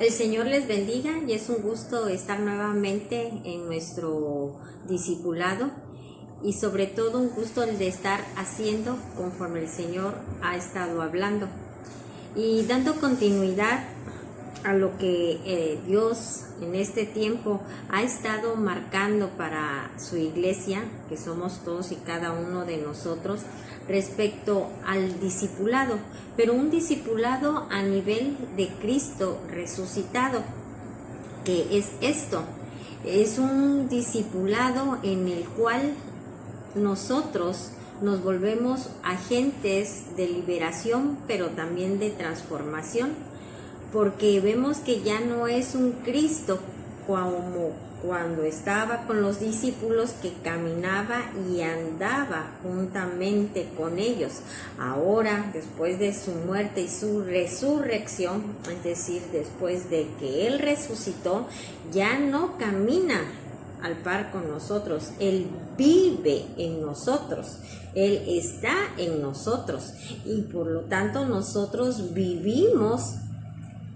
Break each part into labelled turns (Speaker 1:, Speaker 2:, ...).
Speaker 1: El Señor les bendiga y es un gusto estar nuevamente en nuestro discipulado y sobre todo un gusto el de estar haciendo conforme el Señor ha estado hablando y dando continuidad a lo que Dios en este tiempo ha estado marcando para su iglesia, que somos todos y cada uno de nosotros, respecto al discipulado, pero un discipulado a nivel de Cristo resucitado. ¿Qué es esto? Es un discipulado en el cual nosotros nos volvemos agentes de liberación, pero también de transformación, porque vemos que ya no es un Cristo como cuando estaba con los discípulos, que caminaba y andaba juntamente con ellos. Ahora, después de su muerte y su resurrección, es decir, después de que Él resucitó, ya no camina al par con nosotros, Él vive en nosotros, Él está en nosotros y por lo tanto nosotros vivimos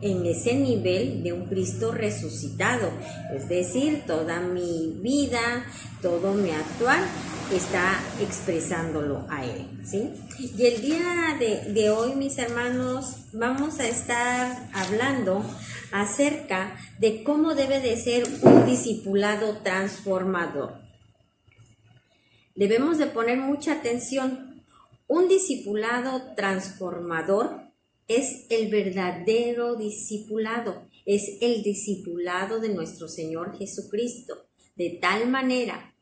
Speaker 1: en ese nivel de un Cristo resucitado, es decir, toda mi vida, todo mi actuar está expresándolo a Él, ¿sí? Y el día de hoy, mis hermanos, vamos a estar hablando acerca de cómo debe de ser un discipulado transformador. Debemos de poner mucha atención. Un discipulado transformador es el verdadero discipulado, es el discipulado de nuestro Señor Jesucristo, de tal manera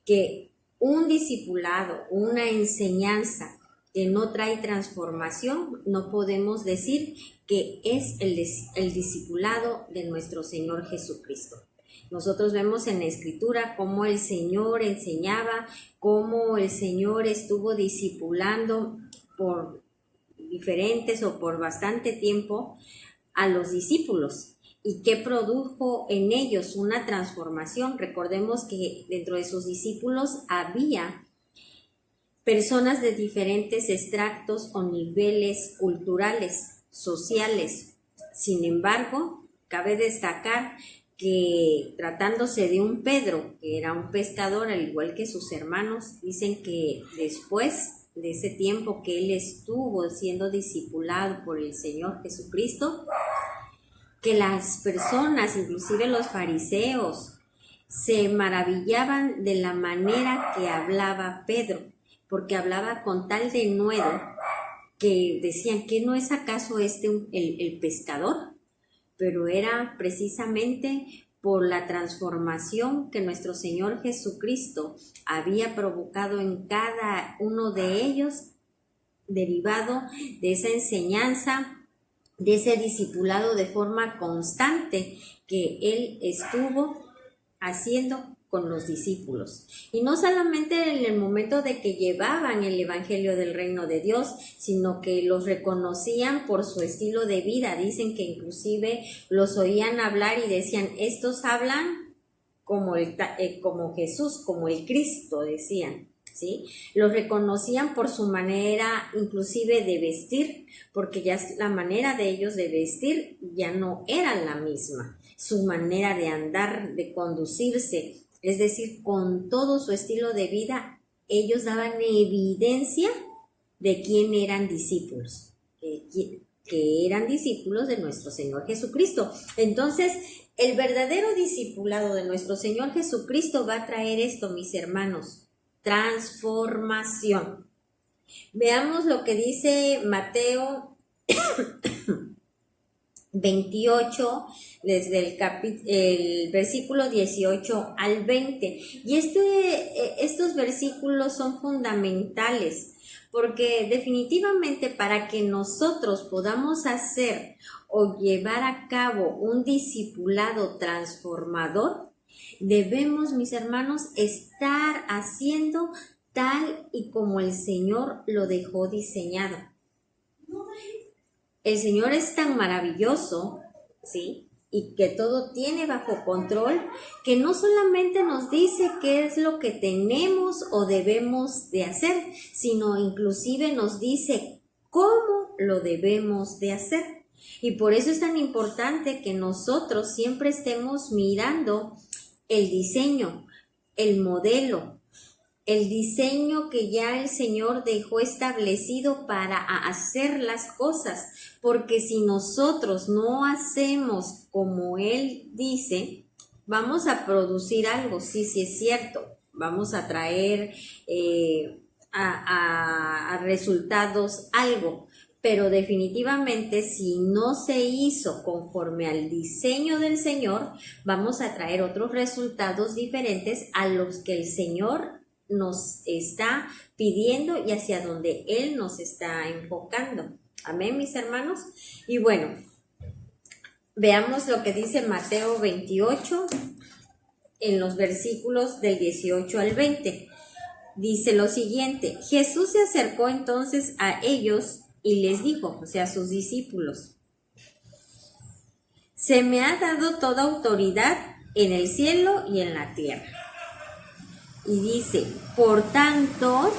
Speaker 1: que un discipulado, una enseñanza que no trae transformación, no podemos decir que es el discipulado de nuestro Señor Jesucristo. Nosotros vemos en la Escritura cómo el Señor enseñaba, cómo el Señor estuvo discipulando por diferentes o por bastante tiempo a los discípulos y que produjo en ellos una transformación. Recordemos que dentro de sus discípulos había personas de diferentes estratos o niveles culturales, sociales. Sin embargo, cabe destacar que tratándose de un Pedro, que era un pescador al igual que sus hermanos, dicen que después de ese tiempo que él estuvo siendo discipulado por el Señor Jesucristo, que las personas, inclusive los fariseos, se maravillaban de la manera que hablaba Pedro, porque hablaba con tal denuedo que decían, ¿que no es acaso el pescador? Pero era precisamente por la transformación que nuestro Señor Jesucristo había provocado en cada uno de ellos, derivado de esa enseñanza, de ese discipulado de forma constante que Él estuvo haciendo con los discípulos. Y no solamente en el momento de que llevaban el Evangelio del Reino de Dios, sino que los reconocían por su estilo de vida. Dicen que inclusive los oían hablar y decían, estos hablan como Jesús, como el Cristo, decían, ¿sí? Los reconocían por su manera inclusive de vestir, porque ya la manera de ellos de vestir ya no era la misma. Su manera de andar, de conducirse, es decir, con todo su estilo de vida, ellos daban evidencia de quién eran discípulos, que eran discípulos de nuestro Señor Jesucristo. Entonces, el verdadero discipulado de nuestro Señor Jesucristo va a traer esto, mis hermanos, transformación. Veamos lo que dice Mateo 28, desde el versículo 18 al 20. Y estos versículos son fundamentales, porque definitivamente para que nosotros podamos hacer o llevar a cabo un discipulado transformador, debemos, mis hermanos, estar haciendo tal y como el Señor lo dejó diseñado. El Señor es tan maravilloso, ¿sí? Y que todo tiene bajo control, que no solamente nos dice qué es lo que tenemos o debemos de hacer, sino inclusive nos dice cómo lo debemos de hacer. Y por eso es tan importante que nosotros siempre estemos mirando el diseño, el modelo, el diseño que ya el Señor dejó establecido para hacer las cosas. Porque si nosotros no hacemos como Él dice, vamos a producir algo, sí es cierto. Vamos a traer a resultados algo, pero definitivamente si no se hizo conforme al diseño del Señor, vamos a traer otros resultados diferentes a los que el Señor nos está pidiendo y hacia donde Él nos está enfocando. Amén, mis hermanos. Y bueno, veamos lo que dice Mateo 28 en los versículos del 18 al 20. Dice lo siguiente: Jesús se acercó entonces a ellos y les dijo, o sea, a sus discípulos: se me ha dado toda autoridad en el cielo y en la tierra. Y dice: por tanto,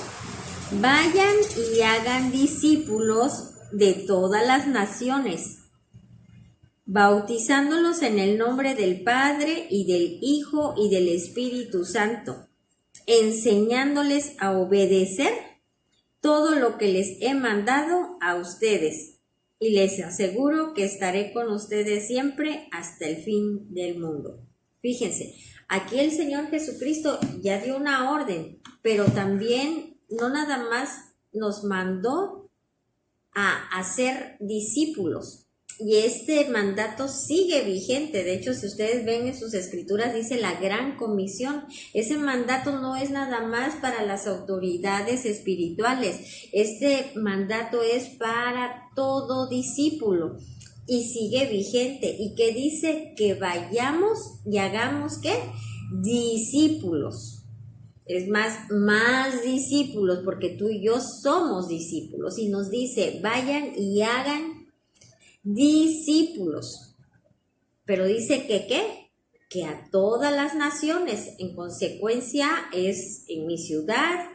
Speaker 1: vayan y hagan discípulos de todas las naciones, bautizándolos en el nombre del Padre y del Hijo y del Espíritu Santo, enseñándoles a obedecer todo lo que les he mandado a ustedes. Y les aseguro que estaré con ustedes siempre hasta el fin del mundo. Fíjense, aquí el Señor Jesucristo ya dio una orden, pero también no nada más nos mandó a hacer discípulos. Y este mandato sigue vigente. De hecho, si ustedes ven en sus escrituras, dice la gran comisión. Ese mandato no es nada más para las autoridades espirituales. Este mandato es para todo discípulo y sigue vigente. ¿Y qué dice? Que vayamos y hagamos, ¿qué? Discípulos. Es más discípulos, porque tú y yo somos discípulos. Y nos dice, vayan y hagan discípulos. Pero dice que ¿qué? Que a todas las naciones. En consecuencia es en mi ciudad,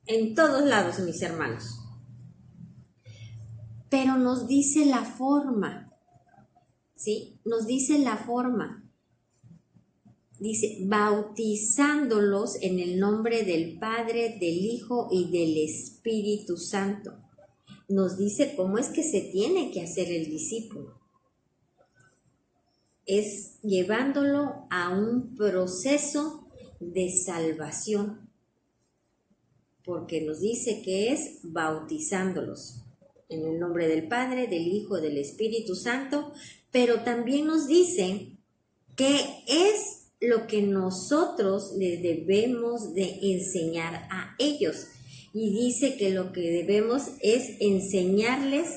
Speaker 1: en todos lados, mis hermanos. Pero nos dice la forma, ¿sí? Nos dice la forma. Dice, bautizándolos en el nombre del Padre, del Hijo y del Espíritu Santo. Nos dice cómo es que se tiene que hacer el discípulo. Es llevándolo a un proceso de salvación, porque nos dice que es bautizándolos en el nombre del Padre, del Hijo y del Espíritu Santo, pero también nos dice que es lo que nosotros les debemos de enseñar a ellos. Y dice que lo que debemos es enseñarles,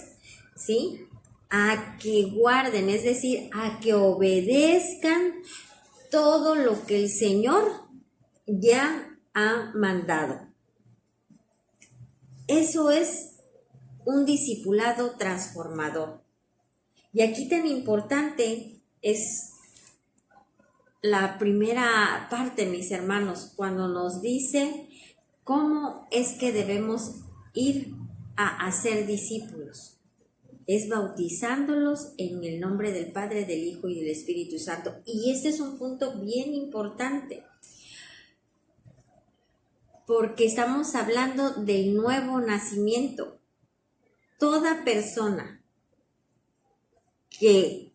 Speaker 1: ¿sí?, a que guarden, es decir, a que obedezcan todo lo que el Señor ya ha mandado. Eso es un discipulado transformador. Y aquí tan importante es la primera parte, mis hermanos, cuando nos dice cómo es que debemos ir a hacer discípulos. Es bautizándolos en el nombre del Padre, del Hijo y del Espíritu Santo. Y este es un punto bien importante, porque estamos hablando del nuevo nacimiento. Toda persona que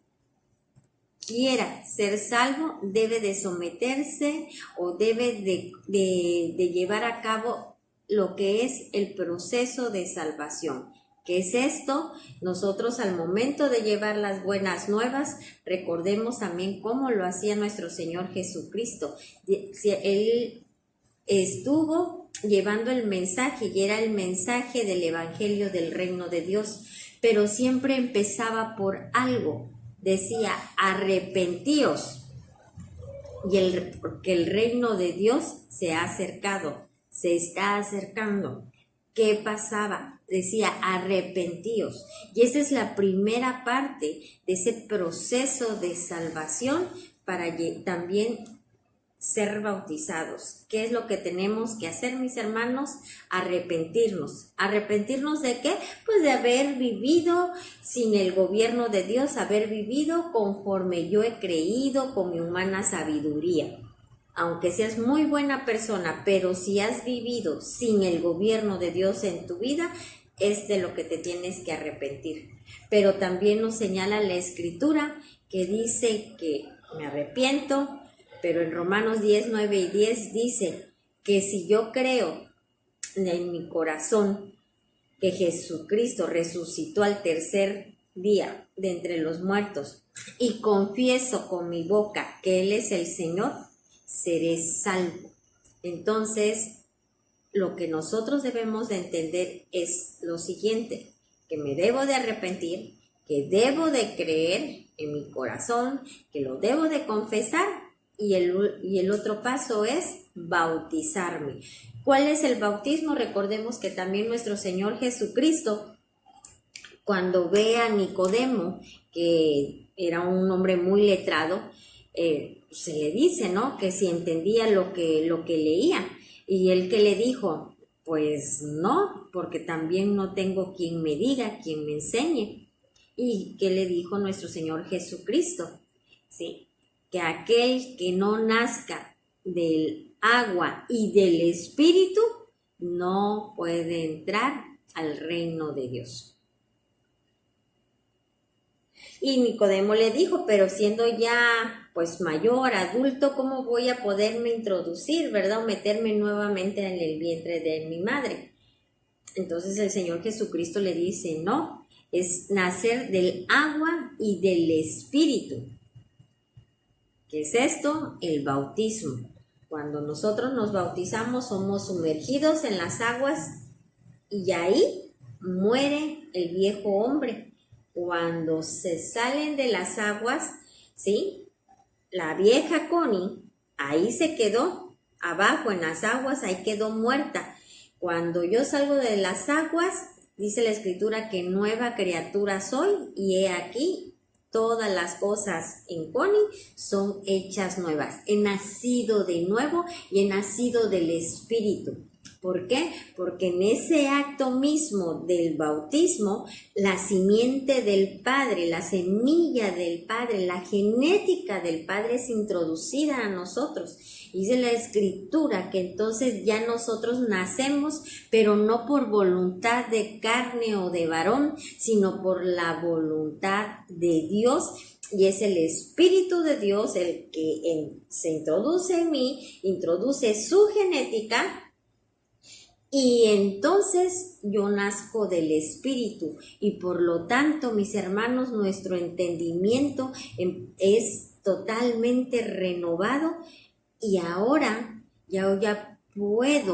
Speaker 1: quiera ser salvo debe de someterse o debe de llevar a cabo lo que es el proceso de salvación. ¿Qué es esto? Nosotros al momento de llevar las buenas nuevas, recordemos también cómo lo hacía nuestro Señor Jesucristo. Él estuvo llevando el mensaje y era el mensaje del Evangelio del Reino de Dios, pero siempre empezaba por algo. Decía, arrepentíos, porque el reino de Dios se ha acercado, se está acercando. ¿Qué pasaba? Decía, arrepentíos. Y esa es la primera parte de ese proceso de salvación para también ser bautizados. ¿Qué es lo que tenemos que hacer, mis hermanos? Arrepentirnos. ¿Arrepentirnos de qué? Pues de haber vivido sin el gobierno de Dios, haber vivido conforme yo he creído con mi humana sabiduría. Aunque seas muy buena persona, pero si has vivido sin el gobierno de Dios en tu vida, es de lo que te tienes que arrepentir. Pero también nos señala la Escritura que dice que me arrepiento, pero en Romanos 10, 9 y 10 dice que si yo creo en mi corazón que Jesucristo resucitó al tercer día de entre los muertos y confieso con mi boca que Él es el Señor, seré salvo. Entonces, lo que nosotros debemos de entender es lo siguiente, que me debo de arrepentir, que debo de creer en mi corazón, que lo debo de confesar y el otro paso es bautizarme. ¿Cuál es el bautismo? Recordemos que también nuestro Señor Jesucristo, cuando ve a Nicodemo, que era un hombre muy letrado, se le dice, ¿no?, que si entendía lo que leía. Y él que le dijo, pues no, porque también no tengo quien me diga, quien me enseñe. ¿Y qué le dijo nuestro Señor Jesucristo? Sí, que aquel que no nazca del agua y del Espíritu no puede entrar al reino de Dios. Y Nicodemo le dijo, pero siendo ya pues mayor, adulto, ¿cómo voy a poderme introducir, verdad? O meterme nuevamente en el vientre de mi madre. Entonces el Señor Jesucristo le dice, no, es nacer del agua y del Espíritu. ¿Qué es esto? El bautismo. Cuando nosotros nos bautizamos somos sumergidos en las aguas y ahí muere el viejo hombre. Cuando se salen de las aguas, ¿sí?, la vieja Connie ahí se quedó, abajo en las aguas, ahí quedó muerta. Cuando yo salgo de las aguas, dice la Escritura que nueva criatura soy y he aquí todas las cosas en Connie son hechas nuevas. He nacido de nuevo y he nacido del Espíritu. ¿Por qué? Porque en ese acto mismo del bautismo, la simiente del Padre, la semilla del Padre, la genética del Padre es introducida a nosotros. Dice la Escritura que entonces ya nosotros nacemos, pero no por voluntad de carne o de varón, sino por la voluntad de Dios. Y es el Espíritu de Dios el que se introduce en mí, introduce su genética. Y entonces yo nazco del Espíritu y por lo tanto, mis hermanos, nuestro entendimiento es totalmente renovado y ahora ya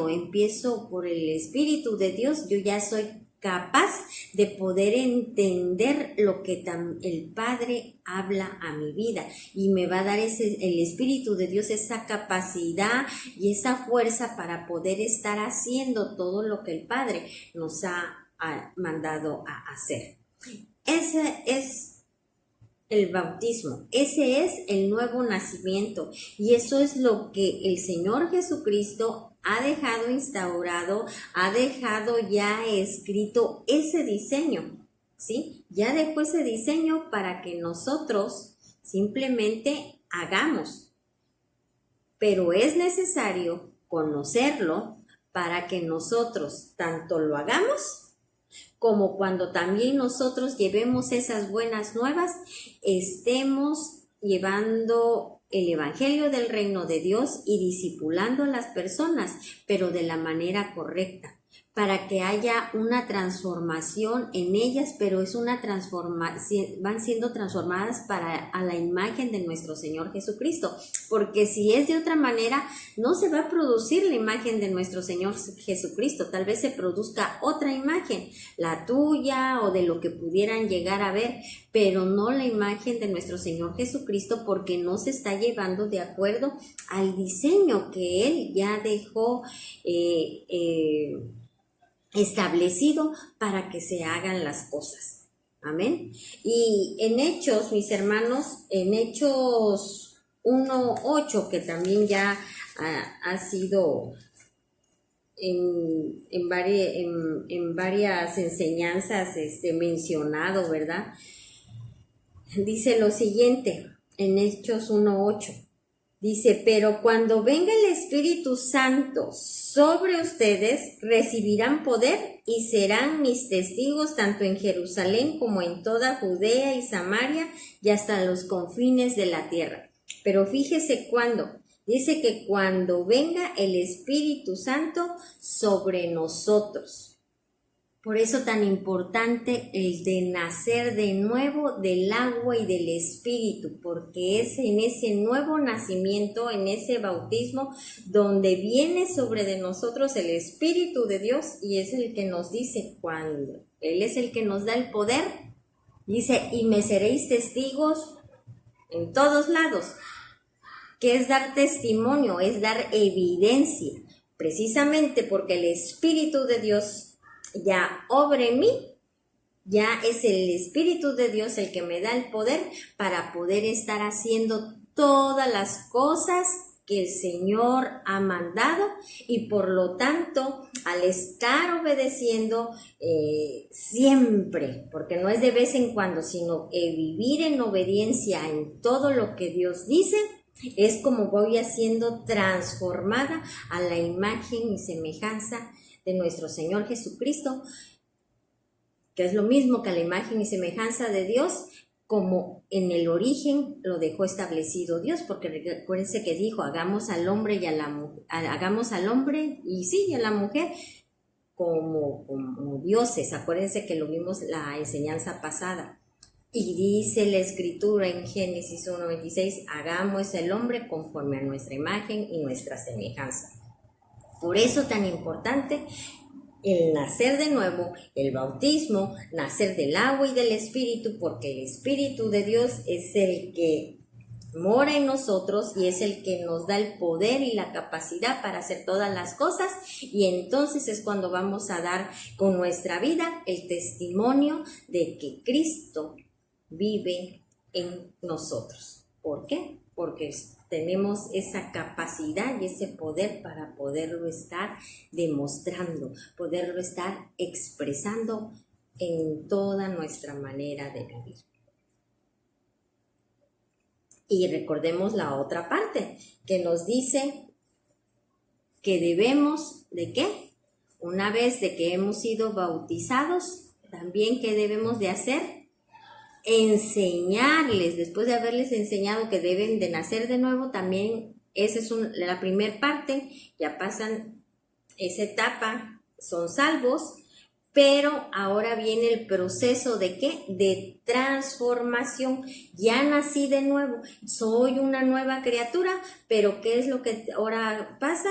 Speaker 1: empiezo por el Espíritu de Dios, yo ya soy capaz de poder entender lo que el Padre habla a mi vida y me va a dar el Espíritu de Dios esa capacidad y esa fuerza para poder estar haciendo todo lo que el Padre nos ha mandado a hacer. Ese es el bautismo, ese es el nuevo nacimiento y eso es lo que el Señor Jesucristo ha dejado instaurado, ha dejado ya escrito ese diseño, ¿sí? Ya dejó ese diseño para que nosotros simplemente hagamos, pero es necesario conocerlo para que nosotros tanto lo hagamos como cuando también nosotros llevemos esas buenas nuevas, estemos llevando el Evangelio del Reino de Dios y discipulando a las personas, pero de la manera correcta, para que haya una transformación en ellas, pero es una transformación, van siendo transformadas a la imagen de nuestro Señor Jesucristo, porque si es de otra manera, no se va a producir la imagen de nuestro Señor Jesucristo, tal vez se produzca otra imagen, la tuya o de lo que pudieran llegar a ver, pero no la imagen de nuestro Señor Jesucristo, porque no se está llevando de acuerdo al diseño que Él ya dejó establecido para que se hagan las cosas. Amén. Y en Hechos, mis hermanos, en Hechos 1:8, que también ya ha sido en varias enseñanzas mencionado, ¿verdad? Dice lo siguiente, en Hechos 1:8. Dice, pero cuando venga el Espíritu Santo sobre ustedes, recibirán poder y serán mis testigos tanto en Jerusalén como en toda Judea y Samaria y hasta los confines de la tierra. Pero fíjese cuándo. Dice que cuando venga el Espíritu Santo sobre nosotros. Por eso tan importante el de nacer de nuevo del agua y del Espíritu, porque es en ese nuevo nacimiento, en ese bautismo, donde viene sobre de nosotros el Espíritu de Dios y es el que nos dice cuándo. Él es el que nos da el poder. Dice, y me seréis testigos en todos lados. ¿Qué es dar testimonio? Es dar evidencia, precisamente porque el Espíritu de Dios ya obra en mí, ya es el Espíritu de Dios el que me da el poder para poder estar haciendo todas las cosas que el Señor ha mandado y por lo tanto al estar obedeciendo siempre, porque no es de vez en cuando, sino vivir en obediencia en todo lo que Dios dice, es como voy siendo transformada a la imagen y semejanza de nuestro Señor Jesucristo, que es lo mismo que la imagen y semejanza de Dios, como en el origen lo dejó establecido Dios, porque recuérdense que dijo, hagamos al hombre y a la mujer como dioses. Acuérdense que lo vimos la enseñanza pasada. Y dice la Escritura en Génesis 1:26, hagamos el hombre conforme a nuestra imagen y nuestra semejanza. Por eso tan importante el nacer de nuevo, el bautismo, nacer del agua y del Espíritu, porque el Espíritu de Dios es el que mora en nosotros y es el que nos da el poder y la capacidad para hacer todas las cosas, y entonces es cuando vamos a dar con nuestra vida el testimonio de que Cristo vive en nosotros. ¿Por qué? Porque tenemos esa capacidad y ese poder para poderlo estar demostrando, poderlo estar expresando en toda nuestra manera de vivir. Y recordemos la otra parte que nos dice que debemos, ¿de qué? Una vez de que hemos sido bautizados, también ¿qué debemos de hacer? Enseñarles, después de haberles enseñado que deben de nacer de nuevo, también esa es la primera parte, ya pasan esa etapa, son salvos, pero ahora viene el proceso de ¿qué? De transformación. Ya nací de nuevo, soy una nueva criatura, pero ¿qué es lo que ahora pasa?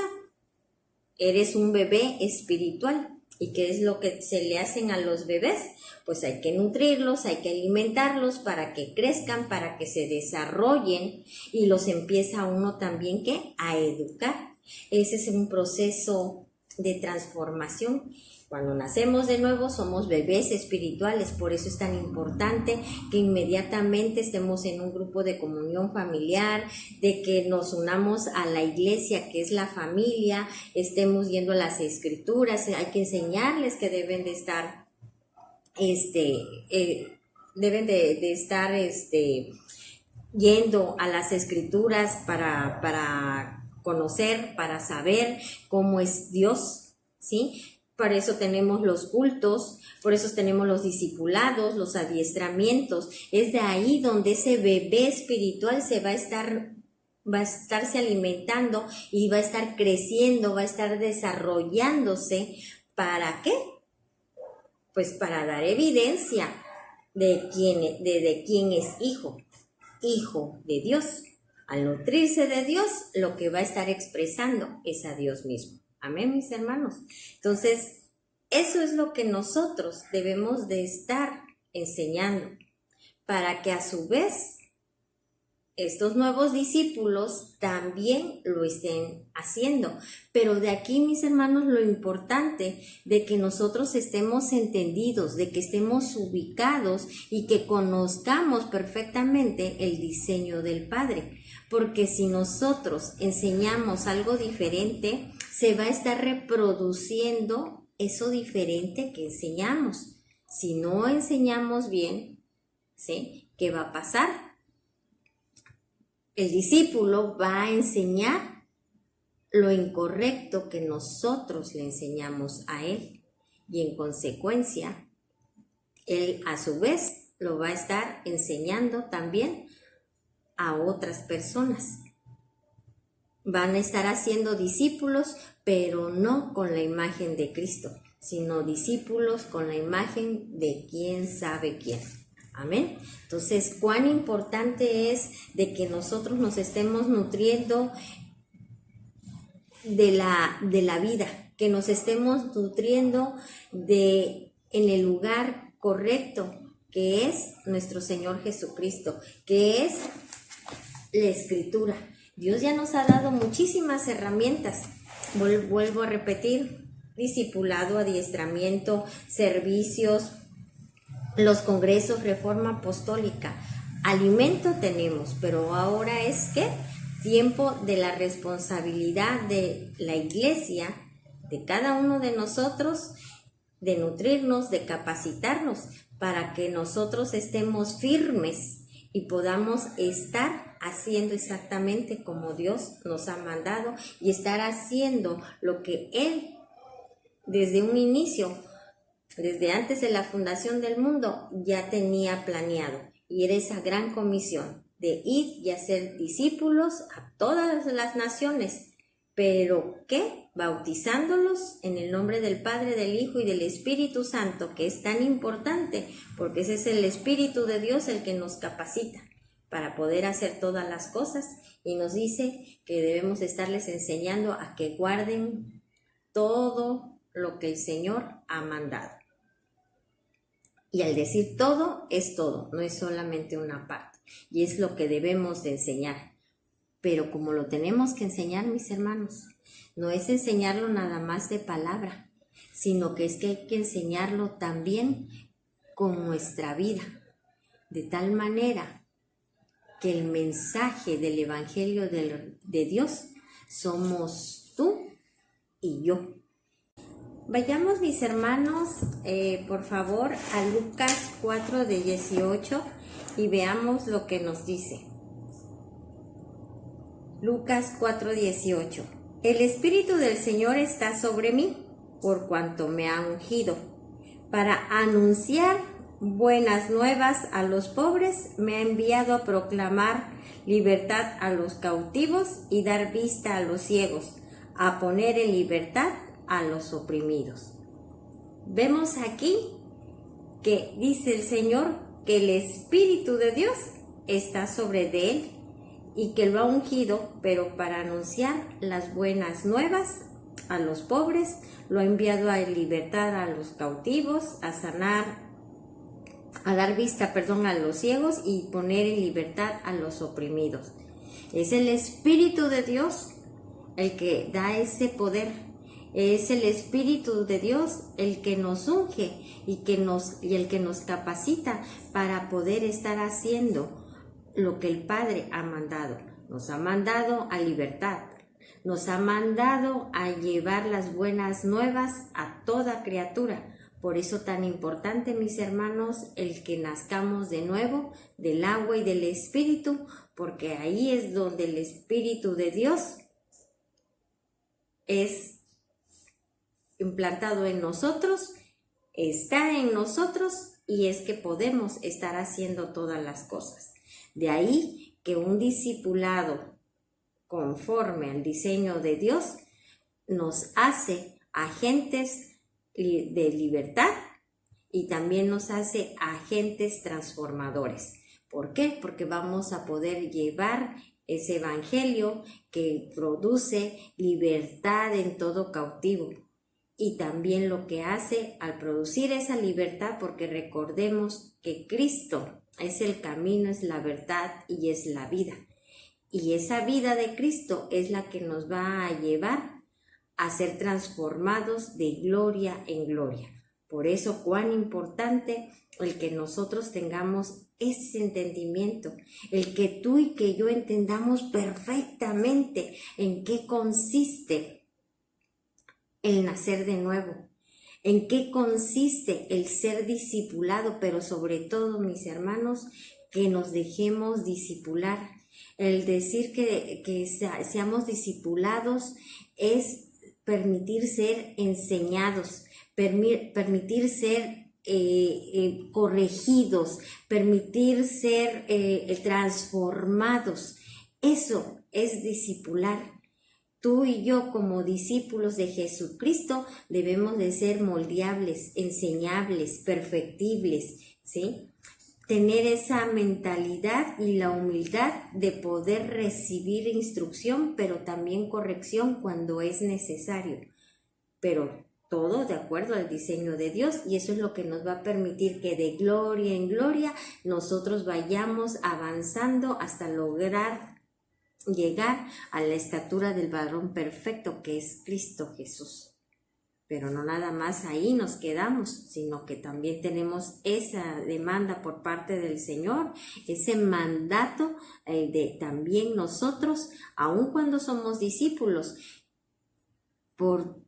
Speaker 1: Eres un bebé espiritual. ¿Y qué es lo que se le hacen a los bebés? Pues hay que nutrirlos, hay que alimentarlos para que crezcan, para que se desarrollen, y los empieza uno también ¿qué? A educar. Ese es un proceso de transformación. Cuando nacemos de nuevo somos bebés espirituales, por eso es tan importante que inmediatamente estemos en un grupo de comunión familiar, de que nos unamos a la iglesia que es la familia, estemos yendo a las escrituras, hay que enseñarles que deben de estar, yendo a las escrituras para conocer, para saber cómo es Dios, ¿sí? Por eso tenemos los cultos, por eso tenemos los discipulados, los adiestramientos. Es de ahí donde ese bebé espiritual va a estarse alimentando y va a estar creciendo, va a estar desarrollándose. ¿Para qué? Pues para dar evidencia de quién es hijo de Dios. Al nutrirse de Dios, lo que va a estar expresando es a Dios mismo. Amén, mis hermanos. Entonces, eso es lo que nosotros debemos de estar enseñando para que a su vez estos nuevos discípulos también lo estén haciendo. Pero de aquí, mis hermanos, lo importante de que nosotros estemos entendidos, de que estemos ubicados y que conozcamos perfectamente el diseño del Padre. Porque si nosotros enseñamos algo diferente, se va a estar reproduciendo eso diferente que enseñamos. Si no enseñamos bien, ¿sí? ¿Qué va a pasar? El discípulo va a enseñar lo incorrecto que nosotros le enseñamos a él. Y en consecuencia, él a su vez lo va a estar enseñando también a otras personas. Van a estar haciendo discípulos, pero no con la imagen de Cristo, sino discípulos con la imagen de quién sabe quién. Amén. Entonces, cuán importante es de que nosotros nos estemos nutriendo de la vida, que nos estemos nutriendo en el lugar correcto, que es nuestro Señor Jesucristo, que es la Escritura. Dios ya nos ha dado muchísimas herramientas. Vuelvo a repetir: discipulado, adiestramiento, servicios, los congresos, reforma apostólica. Alimento tenemos, pero ahora es ¿qué? Tiempo de la responsabilidad de la iglesia, de cada uno de nosotros, de nutrirnos, de capacitarnos, para que nosotros estemos firmes y podamos estar haciendo exactamente como Dios nos ha mandado y estar haciendo lo que Él desde un inicio, desde antes de la fundación del mundo, ya tenía planeado. Y era esa gran comisión de ir y hacer discípulos a todas las naciones. ¿Pero qué? Bautizándolos en el nombre del Padre, del Hijo y del Espíritu Santo, que es tan importante, porque ese es el Espíritu de Dios el que nos capacita para poder hacer todas las cosas. Y nos dice que debemos estarles enseñando a que guarden todo lo que el Señor ha mandado. Y al decir todo, es todo, no es solamente una parte. Y es lo que debemos de enseñar. Pero como lo tenemos que enseñar, mis hermanos, no es enseñarlo nada más de palabra, sino que es que hay que enseñarlo también con nuestra vida. De tal manera que el mensaje del Evangelio de Dios somos tú y yo. Vayamos, mis hermanos, por favor, a Lucas 4:18 y veamos lo que nos dice. Lucas 4:18. El Espíritu del Señor está sobre mí, por cuanto me ha ungido, para anunciar buenas nuevas a los pobres, me ha enviado a proclamar libertad a los cautivos y dar vista a los ciegos, a poner en libertad a los oprimidos. Vemos aquí que dice el Señor que el Espíritu de Dios está sobre de él y que lo ha ungido, pero para anunciar las buenas nuevas a los pobres, lo ha enviado a libertad a los cautivos, a dar vista, a los ciegos y poner en libertad a los oprimidos. Es el Espíritu de Dios el que da ese poder. Es el Espíritu de Dios el que nos unge y el que nos capacita para poder estar haciendo lo que el Padre ha mandado. Nos ha mandado a libertad, nos ha mandado a llevar las buenas nuevas a toda criatura. Por eso tan importante, mis hermanos, el que nazcamos de nuevo del agua y del Espíritu, porque ahí es donde el Espíritu de Dios es implantado en nosotros, está en nosotros y es que podemos estar haciendo todas las cosas. De ahí que un discipulado conforme al diseño de Dios nos hace agentes de libertad y también nos hace agentes transformadores. ¿Por qué? Porque vamos a poder llevar ese evangelio que produce libertad en todo cautivo. Y también lo que hace al producir esa libertad, porque recordemos que Cristo es el camino, es la verdad y es la vida. Y esa vida de Cristo es la que nos va a llevar a ser transformados de gloria en gloria. Por eso, cuán importante el que nosotros tengamos ese entendimiento, el que tú y que yo entendamos perfectamente en qué consiste el nacer de nuevo, en qué consiste el ser discipulado, pero sobre todo, mis hermanos, que nos dejemos discipular. El decir que seamos discipulados es permitir ser enseñados, permitir ser corregidos, permitir ser transformados. Eso es discipular. Tú y yo, como discípulos de Jesucristo, debemos de ser moldeables, enseñables, perfectibles, ¿sí? Tener esa mentalidad y la humildad de poder recibir instrucción, pero también corrección cuando es necesario. Pero todo de acuerdo al diseño de Dios, y eso es lo que nos va a permitir que de gloria en gloria nosotros vayamos avanzando hasta lograr llegar a la estatura del varón perfecto que es Cristo Jesús. Pero no nada más ahí nos quedamos, sino que también tenemos esa demanda por parte del Señor, ese mandato de también nosotros, aun cuando somos discípulos, por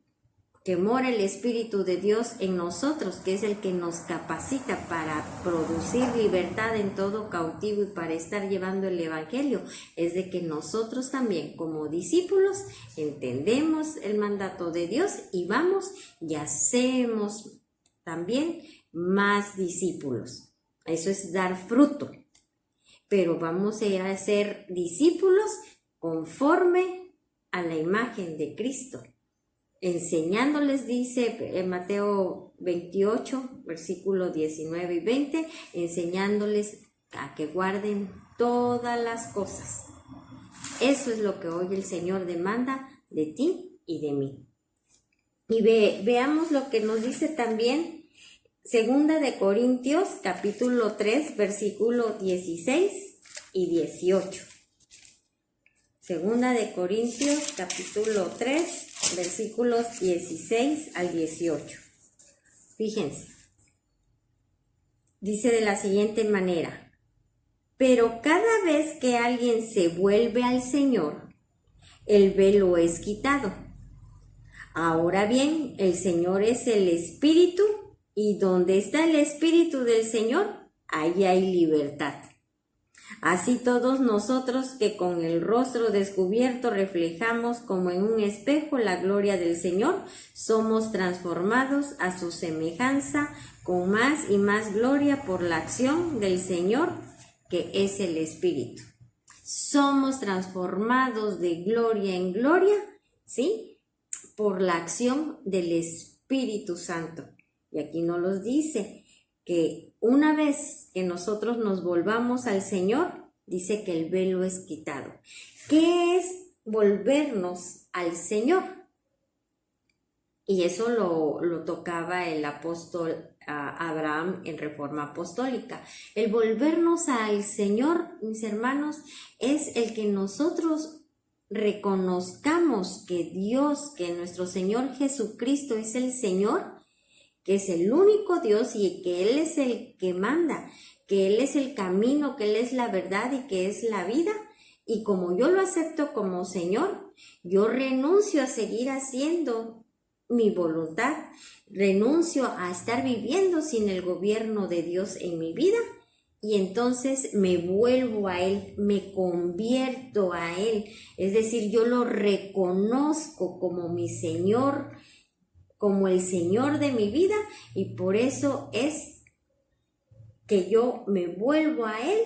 Speaker 1: que mora el Espíritu de Dios en nosotros, que es el que nos capacita para producir libertad en todo cautivo y para estar llevando el Evangelio, es de que nosotros también como discípulos entendemos el mandato de Dios y vamos y hacemos también más discípulos. Eso es dar fruto, pero vamos a ir a ser discípulos conforme a la imagen de Cristo. Enseñándoles, dice en Mateo 28, versículos 19 y 20, enseñándoles a que guarden todas las cosas. Eso es lo que hoy el Señor demanda de ti y de mí. Y veamos lo que nos dice también Segunda de Corintios, capítulo 3, versículos 16 y 18. Segunda de Corintios, capítulo 3, versículos 16 al 18. Fíjense, dice de la siguiente manera: pero cada vez que alguien se vuelve al Señor, el velo es quitado. Ahora bien, el Señor es el Espíritu, y donde está el Espíritu del Señor, ahí hay libertad. Así todos nosotros que con el rostro descubierto reflejamos como en un espejo la gloria del Señor, somos transformados a su semejanza con más y más gloria por la acción del Señor, que es el Espíritu. Somos transformados de gloria en gloria, ¿sí? Por la acción del Espíritu Santo. Y aquí nos los dice que una vez que nosotros nos volvamos al Señor, dice que el velo es quitado. ¿Qué es volvernos al Señor? Y eso lo tocaba el apóstol Abraham en Reforma Apostólica. El volvernos al Señor, mis hermanos, es el que nosotros reconozcamos que Dios, que nuestro Señor Jesucristo es el Señor, que es el único Dios y que Él es el que manda, que Él es el camino, que Él es la verdad y que es la vida. Y como yo lo acepto como Señor, yo renuncio a seguir haciendo mi voluntad, renuncio a estar viviendo sin el gobierno de Dios en mi vida, y entonces me vuelvo a Él, me convierto a Él. Es decir, yo lo reconozco como mi Señor, como el Señor de mi vida, y por eso es que yo me vuelvo a Él,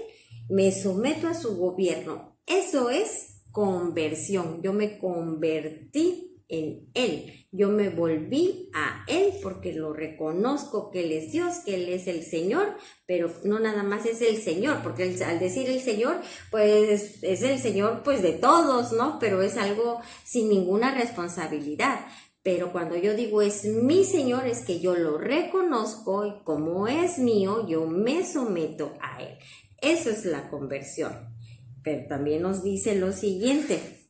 Speaker 1: me someto a su gobierno. Eso es conversión. Yo me convertí en Él, yo me volví a Él porque lo reconozco que Él es Dios, que Él es el Señor, pero no nada más es el Señor, porque al decir el Señor, pues es el Señor pues de todos, ¿no? Pero es algo sin ninguna responsabilidad. Pero cuando yo digo es mi Señor, es que yo lo reconozco y como es mío, yo me someto a Él. Eso es la conversión. Pero también nos dice lo siguiente.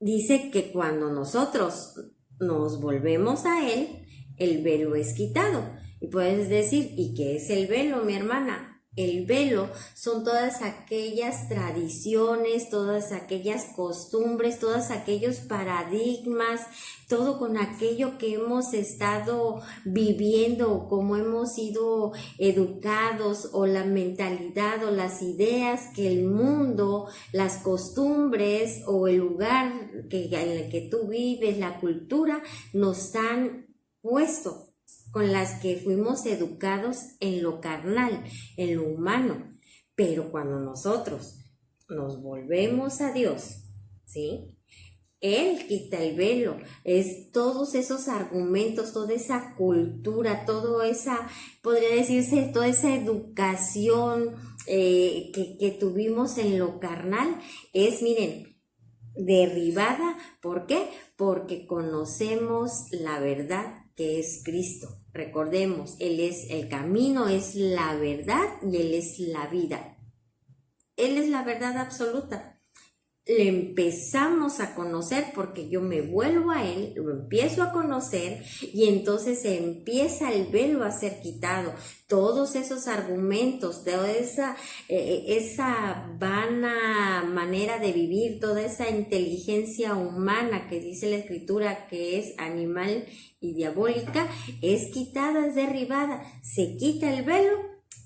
Speaker 1: Dice que cuando nosotros nos volvemos a Él, el velo es quitado. Y puedes decir, ¿y qué es el velo, mi hermana? El velo son todas aquellas tradiciones, todas aquellas costumbres, todos aquellos paradigmas, todo con aquello que hemos estado viviendo, como hemos sido educados, o la mentalidad o las ideas que el mundo, las costumbres o el lugar en el que tú vives, la cultura, nos han puesto, con las que fuimos educados en lo carnal, en lo humano. Pero cuando nosotros nos volvemos a Dios, ¿sí? Él quita el velo, es todos esos argumentos, toda esa cultura, toda esa, podría decirse, toda esa educación que tuvimos en lo carnal, es, miren, derribada. ¿Por qué? Porque conocemos la verdad que es Cristo. Recordemos, Él es el camino, es la verdad y Él es la vida. Él es la verdad absoluta. Le empezamos a conocer porque yo me vuelvo a Él, lo empiezo a conocer y entonces empieza el velo a ser quitado. Todos esos argumentos, toda esa vana manera de vivir, toda esa inteligencia humana que dice la Escritura que es animal y diabólica, es quitada, es derribada. Se quita el velo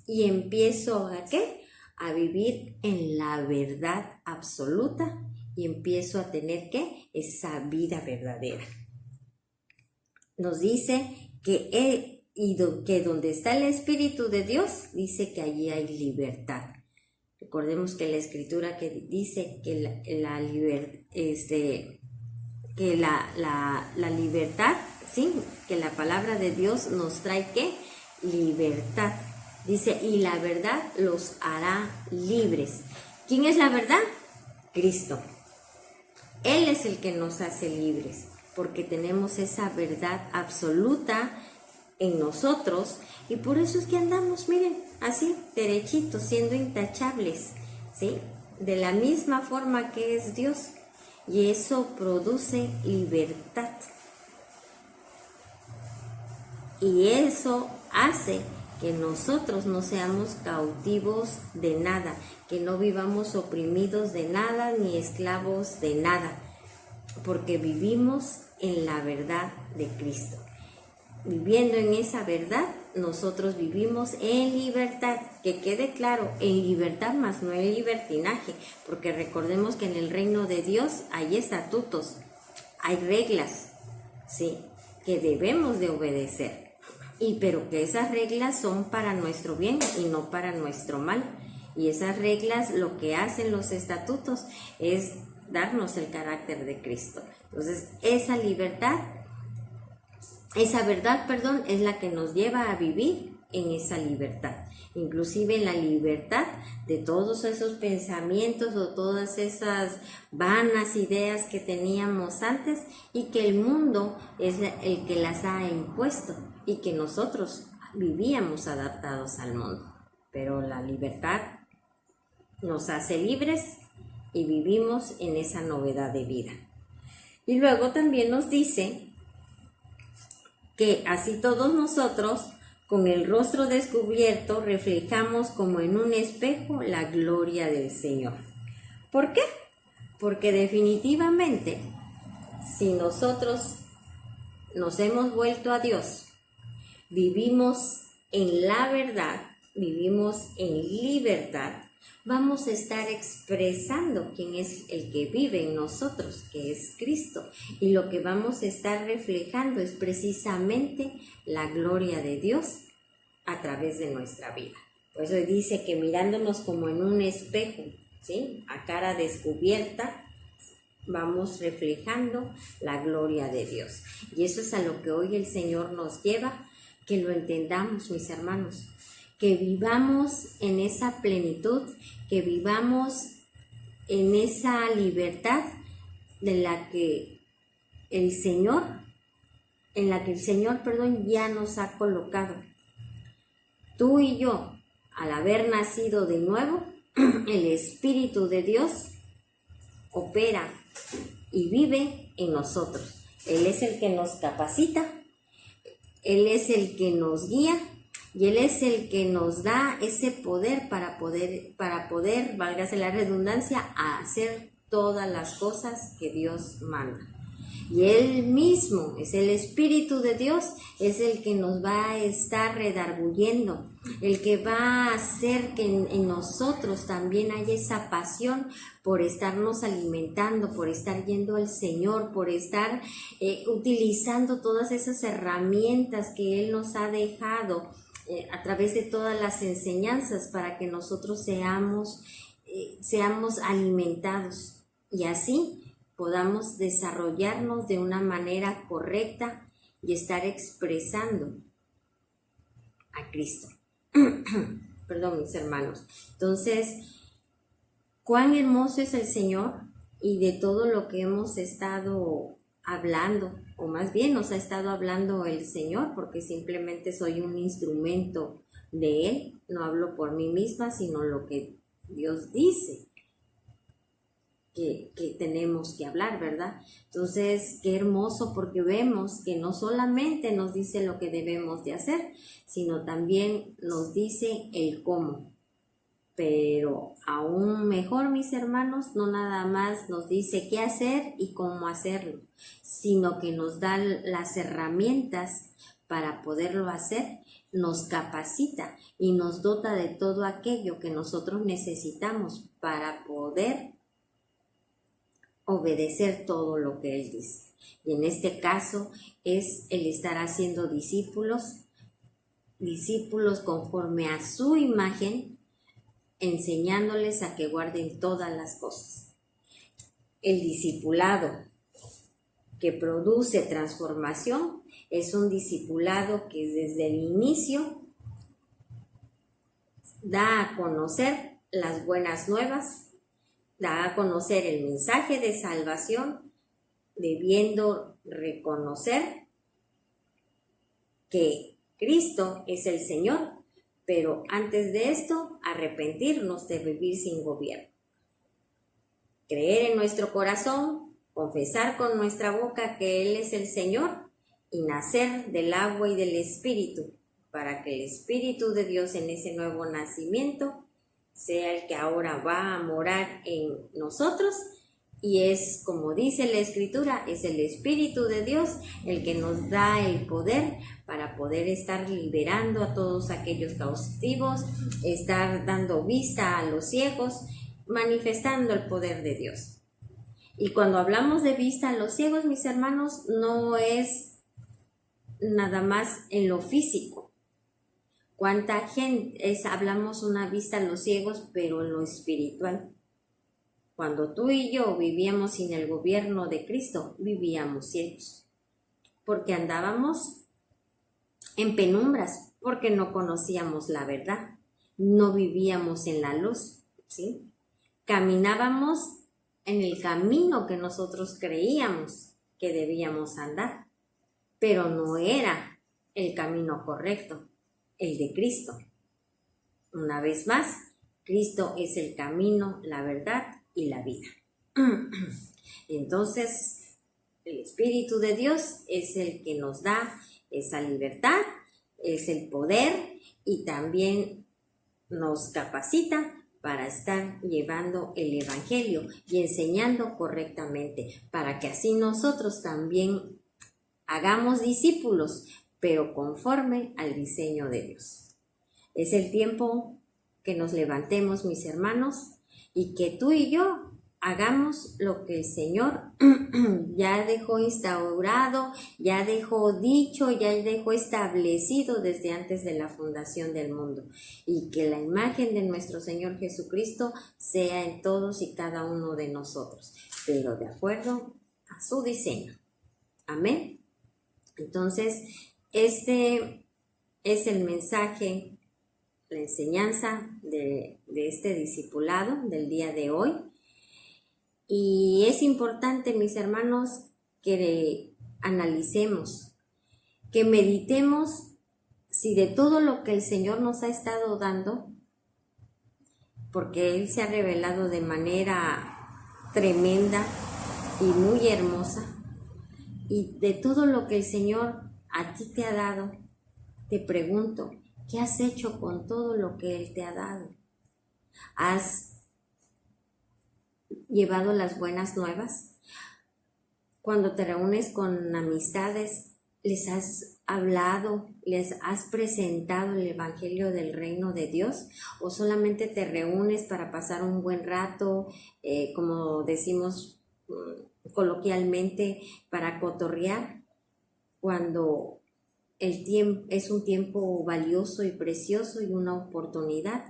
Speaker 1: y empiezo ¿a qué? A vivir en la verdad absoluta y empiezo a tener ¿qué? Esa vida verdadera. Nos dice que donde está el Espíritu de Dios, dice que allí hay libertad. Recordemos que la Escritura que dice que la libertad, sí, que la palabra de Dios nos trae ¿qué? Libertad. Dice, y la verdad los hará libres. ¿Quién es la verdad? Cristo. Él es el que nos hace libres, porque tenemos esa verdad absoluta en nosotros, y por eso es que andamos, miren, así, derechitos, siendo intachables, ¿sí? De la misma forma que es Dios, y eso produce libertad. Y eso hace que nosotros no seamos cautivos de nada, que no vivamos oprimidos de nada ni esclavos de nada, porque vivimos en la verdad de Cristo. Viviendo en esa verdad, nosotros vivimos en libertad, que quede claro, en libertad más no en libertinaje, porque recordemos que en el reino de Dios hay estatutos, hay reglas, ¿sí?, que debemos de obedecer. Pero que esas reglas son para nuestro bien y no para nuestro mal. Y esas reglas, lo que hacen los estatutos es darnos el carácter de Cristo. Entonces, esa verdad, es la que nos lleva a vivir en esa libertad. Inclusive en la libertad de todos esos pensamientos o todas esas vanas ideas que teníamos antes y que el mundo es el que las ha impuesto y que nosotros vivíamos adaptados al mundo. Pero la libertad nos hace libres y vivimos en esa novedad de vida. Y luego también nos dice que así todos nosotros, con el rostro descubierto, reflejamos como en un espejo la gloria del Señor. ¿Por qué? Porque definitivamente, si nosotros nos hemos vuelto a Dios, vivimos en la verdad, vivimos en libertad, vamos a estar expresando quién es el que vive en nosotros, que es Cristo. Y lo que vamos a estar reflejando es precisamente la gloria de Dios a través de nuestra vida. Por eso dice que mirándonos como en un espejo, ¿sí?, a cara descubierta, vamos reflejando la gloria de Dios. Y eso es a lo que hoy el Señor nos lleva, que lo entendamos, mis hermanos, que vivamos en esa plenitud, que vivamos en esa libertad de la que el Señor, ya nos ha colocado. Tú y yo, al haber nacido de nuevo, el Espíritu de Dios opera y vive en nosotros. Él es el que nos capacita, Él es el que nos guía y Él es el que nos da ese poder para poder, válgase la redundancia, a hacer todas las cosas que Dios manda. Y Él mismo, es el Espíritu de Dios, es el que nos va a estar redarguyendo, el que va a hacer que en nosotros también haya esa pasión por estarnos alimentando, por estar yendo al Señor, por estar utilizando todas esas herramientas que Él nos ha dejado a través de todas las enseñanzas para que nosotros seamos alimentados y así podamos desarrollarnos de una manera correcta y estar expresando a Cristo. Perdón, mis hermanos. Entonces, cuán hermoso es el Señor, y de todo lo que hemos estado hablando, o más bien nos ha estado hablando el Señor, porque simplemente soy un instrumento de Él. No hablo por mí misma, sino lo que Dios dice que tenemos que hablar, ¿verdad? Entonces, qué hermoso, porque vemos que no solamente nos dice lo que debemos de hacer, sino también nos dice el cómo. Pero aún mejor, mis hermanos, no nada más nos dice qué hacer y cómo hacerlo, sino que nos da las herramientas para poderlo hacer, nos capacita y nos dota de todo aquello que nosotros necesitamos para poder obedecer todo lo que Él dice. Y en este caso es el estar haciendo discípulos conforme a su imagen, enseñándoles a que guarden todas las cosas. El discipulado que produce transformación es un discipulado que desde el inicio da a conocer las buenas nuevas, da a conocer el mensaje de salvación, debiendo reconocer que Cristo es el Señor, pero antes de esto, arrepentirnos de vivir sin gobierno. Creer en nuestro corazón, confesar con nuestra boca que Él es el Señor y nacer del agua y del Espíritu, para que el Espíritu de Dios en ese nuevo nacimiento sea el que ahora va a morar en nosotros, y es como dice la Escritura, es el Espíritu de Dios el que nos da el poder para poder estar liberando a todos aquellos cautivos, estar dando vista a los ciegos, manifestando el poder de Dios. Y cuando hablamos de vista a los ciegos, mis hermanos, no es nada más en lo físico. ¿Cuánta gente hablamos una vista a los ciegos, pero en lo espiritual? Cuando tú y yo vivíamos sin el gobierno de Cristo, vivíamos ciegos, porque andábamos en penumbras, porque no conocíamos la verdad, no vivíamos en la luz, ¿sí? Caminábamos en el camino que nosotros creíamos que debíamos andar, pero no era el camino correcto, el de Cristo. Una vez más, Cristo es el camino, la verdad y la vida. Entonces, el Espíritu de Dios es el que nos da esa libertad, es el poder, y también nos capacita para estar llevando el Evangelio y enseñando correctamente, para que así nosotros también hagamos discípulos, pero conforme al diseño de Dios. Es el tiempo que nos levantemos, mis hermanos, y que tú y yo hagamos lo que el Señor ya dejó instaurado, ya dejó dicho, ya dejó establecido desde antes de la fundación del mundo, y que la imagen de nuestro Señor Jesucristo sea en todos y cada uno de nosotros, pero de acuerdo a su diseño. Amén. Entonces, este es el mensaje, la enseñanza de este discipulado del día de hoy. Y es importante, mis hermanos, que analicemos, que meditemos si de todo lo que el Señor nos ha estado dando, porque Él se ha revelado de manera tremenda y muy hermosa, y de todo lo que el Señor a ti te ha dado, te pregunto, ¿qué has hecho con todo lo que Él te ha dado? ¿Has llevado las buenas nuevas? Cuando te reúnes con amistades, ¿les has hablado, les has presentado el Evangelio del Reino de Dios? ¿O solamente te reúnes para pasar un buen rato, como decimos coloquialmente, para cotorrear, cuando el tiempo es un tiempo valioso y precioso y una oportunidad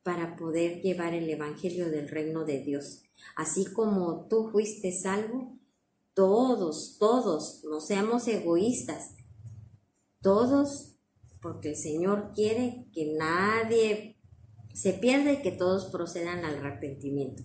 Speaker 1: para poder llevar el Evangelio del Reino de Dios? Así como tú fuiste salvo, todos, no seamos egoístas, todos, porque el Señor quiere que nadie se pierda y que todos procedan al arrepentimiento.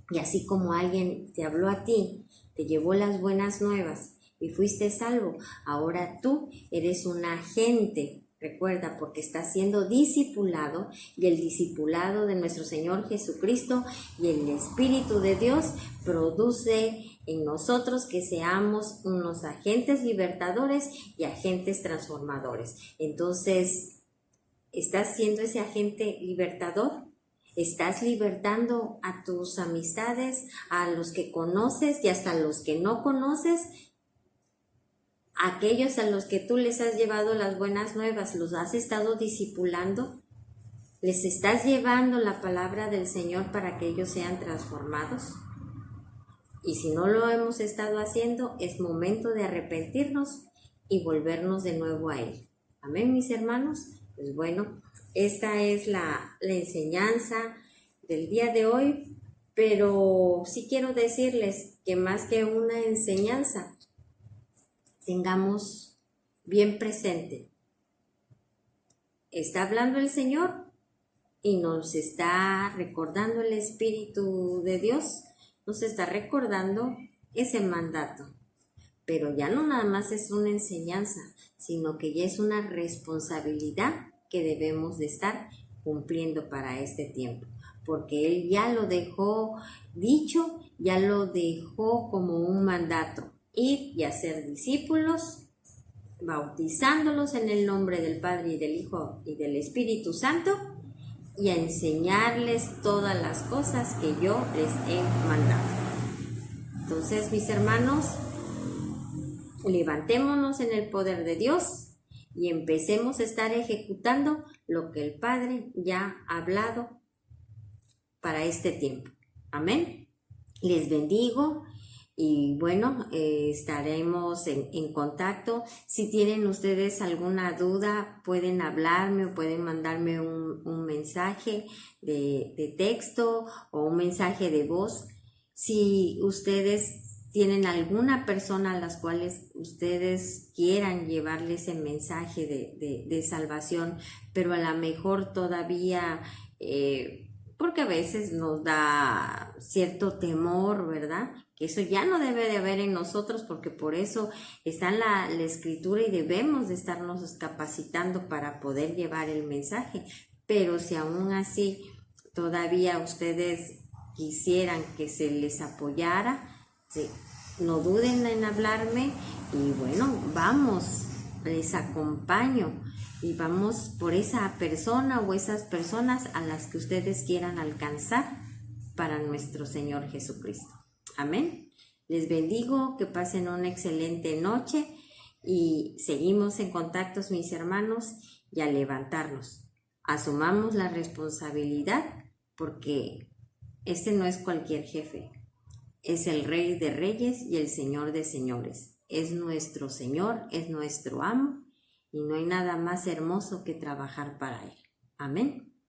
Speaker 1: Y así como alguien te habló a ti, te llevó las buenas nuevas y fuiste salvo, ahora tú eres un agente, recuerda, porque estás siendo discipulado, y el discipulado de nuestro Señor Jesucristo y el Espíritu de Dios produce en nosotros que seamos unos agentes libertadores y agentes transformadores. Entonces, ¿estás siendo ese agente libertador? ¿Estás libertando a tus amistades, a los que conoces y hasta a los que no conoces? Aquellos a los que tú les has llevado las buenas nuevas, ¿los has estado discipulando? ¿Les estás llevando la palabra del Señor para que ellos sean transformados? Y si no lo hemos estado haciendo, es momento de arrepentirnos y volvernos de nuevo a Él. Amén, mis hermanos. Pues bueno, esta es la enseñanza del día de hoy, pero sí quiero decirles que más que una enseñanza, tengamos bien presente. Está hablando el Señor y nos está recordando el Espíritu de Dios, nos está recordando ese mandato. Pero ya no nada más es una enseñanza, sino que ya es una responsabilidad que debemos de estar cumpliendo para este tiempo. Porque Él ya lo dejó dicho, ya lo dejó como un mandato. Ir y hacer discípulos, bautizándolos en el nombre del Padre y del Hijo y del Espíritu Santo, y a enseñarles todas las cosas que yo les he mandado. Entonces, mis hermanos, levantémonos en el poder de Dios y empecemos a estar ejecutando lo que el Padre ya ha hablado para este tiempo. Amén. Les bendigo. Y bueno, estaremos en contacto. Si tienen ustedes alguna duda, pueden hablarme o pueden mandarme un mensaje de texto o un mensaje de voz. Si ustedes tienen alguna persona a las cuales ustedes quieran llevarle ese mensaje de salvación, pero a lo mejor todavía... porque a veces nos da cierto temor, ¿verdad? Que eso ya no debe de haber en nosotros, porque por eso está en la Escritura y debemos de estarnos capacitando para poder llevar el mensaje. Pero si aún así todavía ustedes quisieran que se les apoyara, sí, no duden en hablarme y bueno, vamos, les acompaño. Y vamos por esa persona o esas personas a las que ustedes quieran alcanzar para nuestro Señor Jesucristo. Amén. Les bendigo, que pasen una excelente noche y seguimos en contacto, mis hermanos, y a levantarnos. Asumamos la responsabilidad, porque este no es cualquier jefe. Es el Rey de Reyes y el Señor de Señores. Es nuestro Señor, es nuestro amo. Y no hay nada más hermoso que trabajar para Él. Amén.